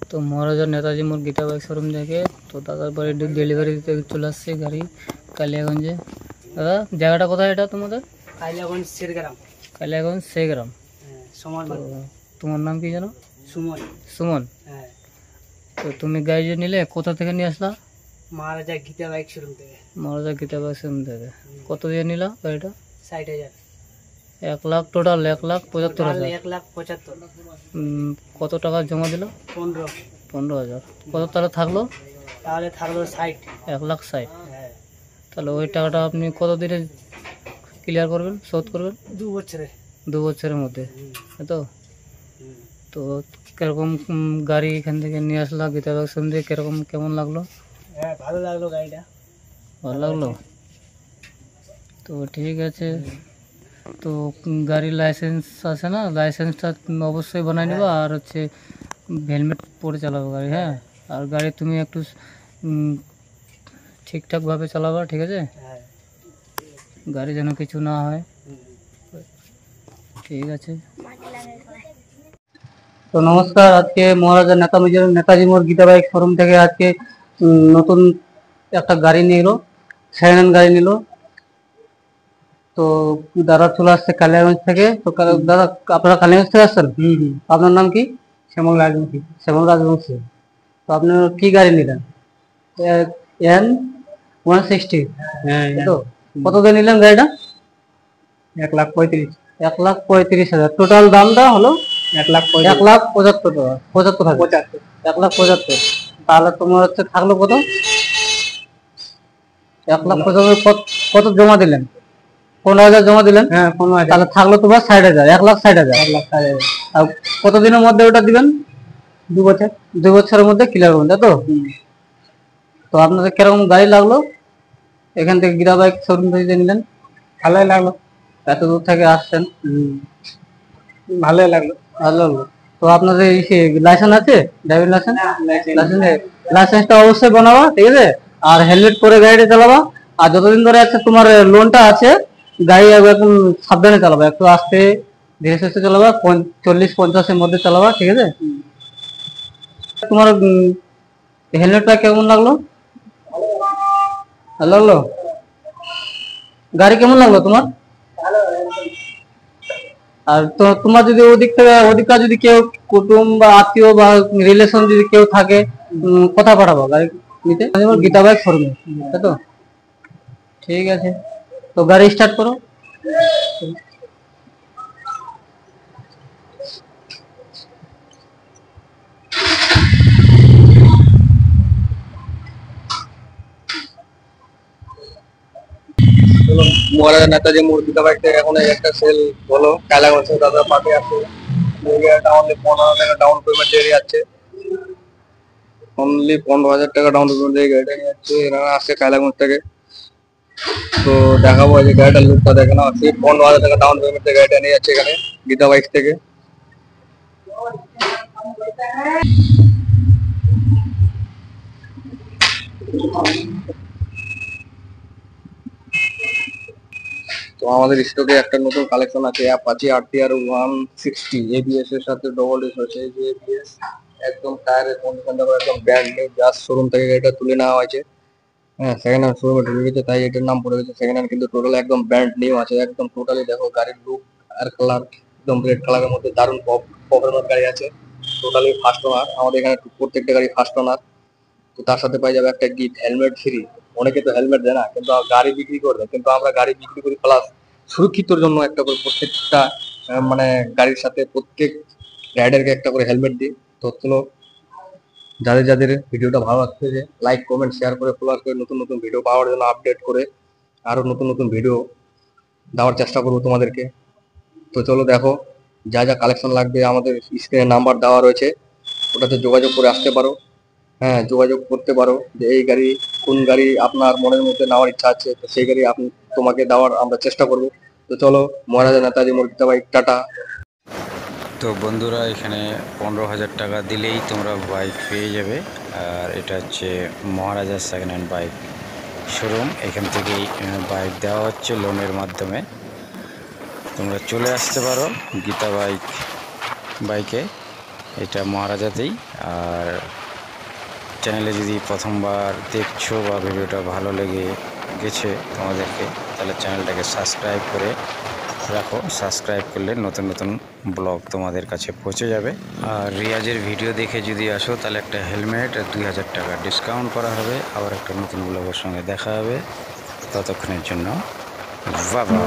তো মহারাজা নেতাজি মোড় Gita bike showroom থেকে তো দাদার বাড়ি ডেলিভারি দিতে চলে আসছে গাড়ি কালিয়াগঞ্জে। দাদা জায়গাটা কোথায় এটা তোমাদের? কালিয়াগঞ্জ শেরগ্রাম। কালিয়াগঞ্জ সেগ্রাম। সুমন। তো তোমার নাম কি জানো? সুমন। সুমন। হ্যাঁ। তো তুমি গাড়ি যে নিলে কোথা থেকে নিয়ে আসলা? মহারাজা গীতা বাইক শোরুম থেকে। মহারাজা গীতা বাইক শোরুম থেকে। কত দিয়ে নিলা গাড়িটা? 60,000। 1 লাখ টোটাল 1,75,000। 1,75,000। কত টাকা জমা দিল? 15,000। কত তাহলে থাকলো? তাহলে থাকলো 60। 1,60,000। হ্যাঁ। তাহলে ওই টাকাটা আপনি কত দিনে ক্লিয়ার করবেন, শোধ করবেন? 2 বছরে। 2 বছরের মধ্যে, তাই তো? তো কিরকম গাড়ি এখান থেকে নিয়ে আসলা গীতা বাইক শোরুম থেকে, কিরকম কেমন লাগলো? হ্যাঁ, ভালো লাগলো গাড়িটা। ভালো লাগলো। তো ঠিক আছে। তো গাড়ির লাইসেন্স আছে না? লাইসেন্সটা অবশ্যই বানাই নেবা। আর হচ্ছে হেলমেট পরে চালাবো গাড়ি। হ্যাঁ। আর গাড়ি তুমি একটু ঠিকঠাকভাবে চালাবা, ঠিক আছে? হ্যাঁ। গাড়ি যেন কিছু না হয়। ঠিক আছে। তো নমস্কার, আজকে মহারাজা নেতাজি মোড় গীতা বাইক শোরুম থেকে আজকে নতুন একটা গাড়ি নিয়ে এলো, সেকেন্ড হ্যান্ড গাড়ি নিল। তো দাদা চলে আসছে কালিয়াগঞ্জ থেকে। তো দাদা আপনারা কালিয়াগঞ্জ থেকে আসছেন? আপনার নাম কি? শ্যামল রাজবংশী। শ্যামল রাজবংশী। তো আপনি কি গাড়ি নিলেন? N160। হ্যাঁ। তো কত দিয়ে নিলেন গাড়িটা? 1,35,000। 1,35,000। টোটাল দামটা হলো 1,75,000। 1,75,000। তাহলে তোমার হচ্ছে থাকলো কত? 1,75,000। কত জমা দিলেন? 15,000 জমা দিলেন। হ্যাঁ, 15,000। তাহলে থাকলো তোমার 60,000। 1,60,000। আর কতদিনের মধ্যে ওটা দিবেন? 2 বছর। 2 বছরের মধ্যে ক্লিয়ার করবেন, তাই তো? তো আপনাদের কিরকম গাড়ি লাগলো? এখান থেকে গীতা বাইক শোরুম থেকে নিলেন। ভালোই লাগলো। এত দূর থেকে আসছেন। ভালোই লাগলো। ভালো লাগলো। তো আপনাদের লাইসেন্স আছে? Driving licence? লাইসেন্সটা অবশ্যই বানাবা, ঠিক আছে? আর হেলমেট পরে গাড়িটা চালাবা। আর যতদিন ধরে আছে তোমার লোনটা আছে, গাড়ি একদম সাবধানে চালাবা, একটু আস্তে ধীরে সুস্থে চালাবা, 40-50-এর মধ্যে চালাবা, ঠিক আছে? তোমার হেলমেটটা কেমন লাগলো? ভালো লাগলো। গাড়ি কেমন লাগলো তোমার? আর তো তোমার যদি ওদিকটা যদি কেউ কুটুম বা আত্মীয় বা রিলেশন যদি কেউ থাকে, কথা পাঠাবো গাড়ি নিতে গীতা বাইক শোরুমে, তাই তো? ঠিক আছে। তো গাড়ি স্টার্ট করো। মহারাজা নেতাজি মোড় গীতা বাইক থেকে এখন একটা সেল হলো কালাগঞ্জে। দাদা পাশে আছে। অনলি 15,000 টাকা ডাউন পেমেন্ট দিয়ে যাচ্ছে। অনলি 15,000 টাকা ডাউন পেমেন্ট দিয়ে গাড়িটা নিয়ে যাচ্ছে। এরা আসছে কালাগঞ্জ থেকে। তো দেখাবো যে গাড়িটার লুকটা দেখে না। 15,000 টাকা ডাউন পেমেন্ট দিয়ে গাড়িটা নিয়ে যাচ্ছে এখানে গীতা বাইক থেকে। তো আমাদের স্টকে একটা নতুন কালেকশন আছে, অ্যাপাচি RTR 160 ABS এর সাথে ডবল ডিস্ক আছে। এই যে ABS একদম টায়ারের কন্ডিশন দেখো, একদম ব্র্যান্ড নিউ, জাস্ট শোরুম থেকে এটা তুলে নেওয়া হয়েছে। হ্যাঁ, সেকেন্ড হ্যান্ড শোরুমে ঢুকে গেছে, তাই এটার নাম পড়ে গেছে সেকেন্ড হ্যান্ড, কিন্তু টোটাল একদম ব্র্যান্ড নিউ আছে। একদম টোটালি দেখো গাড়ির লুক আর কালার একদম রেড কালারের মধ্যে দারুণ পারফরম্যান্স গাড়ি আছে। টোটালি ফার্স্ট ওনার, আমাদের এখানে প্রত্যেকটা গাড়ি ফার্স্ট ওনার। তো তার সাথে পাই যাবে একটা গিফট, হেলমেট ফ্রি। অনেকে তো হেলমেট দেয় না, কিন্তু গাড়ি বিক্রি করবে, কিন্তু আমরা গাড়ি বিক্রি করি প্লাস সুরক্ষিতর জন্য একটা করে প্রত্যেকটা মানে গাড়ির সাথে প্রত্যেক রাইডারকে একটা করে হেলমেট দিই। তো চলো, যাদের যাদের ভিডিওটা ভালো লাগছে, যে লাইক কমেন্ট শেয়ার করে ফলো করে নতুন নতুন ভিডিও পাওয়ার জন্য আপডেট করে আরো নতুন নতুন ভিডিও দেওয়ার চেষ্টা করবো তোমাদেরকে। তো চলো দেখো, যা যা কালেকশন লাগবে আমাদের স্ক্রিনে নাম্বার দেওয়া রয়েছে, ওটাতে যোগাযোগ করে আসতে পারো। হ্যাঁ, যোগাযোগ করতে পারো যে এই গাড়ি কোন গাড়ি আপনার মনের মধ্যে নেওয়ার ইচ্ছা আছে, তো সেই গাড়ি আপনি তোমাকে দেওয়ার আমরা চেষ্টা করব। তো চলো, মহারাজা নেতাজি মোড় গীতা বাইক, টাটা। তো বন্ধুরা, এখানে 15,000 টাকা দিলেই তোমরা বাইক পেয়ে যাবে। আর এটা হচ্ছে মহারাজা সেকেন্ড হ্যান্ড বাইক শোরুম। এখান থেকেই বাইক দেওয়া হচ্ছে লোনের মাধ্যমে। তোমরা চলে আসতে পারো গীতা বাইকে। এটা মহারাজাতেই। আর চ্যানেলে যদি প্রথমবার দেখছো বা ভিডিওটা ভালো লেগে গেছে তোমাদেরকে, তাহলে চ্যানেলটাকে সাবস্ক্রাইব করে রাখো। সাবস্ক্রাইব করলে নতুন নতুন ব্লগ তোমাদের কাছে পৌঁছে যাবে। আর রিয়াজের ভিডিও দেখে যদি আসো তাহলে একটা হেলমেট 2000 টাকা ডিসকাউন্ট করা হবে। আবার একটা নতুন ব্লগের সঙ্গে দেখা হবে, ততক্ষণের জন্য বাবা।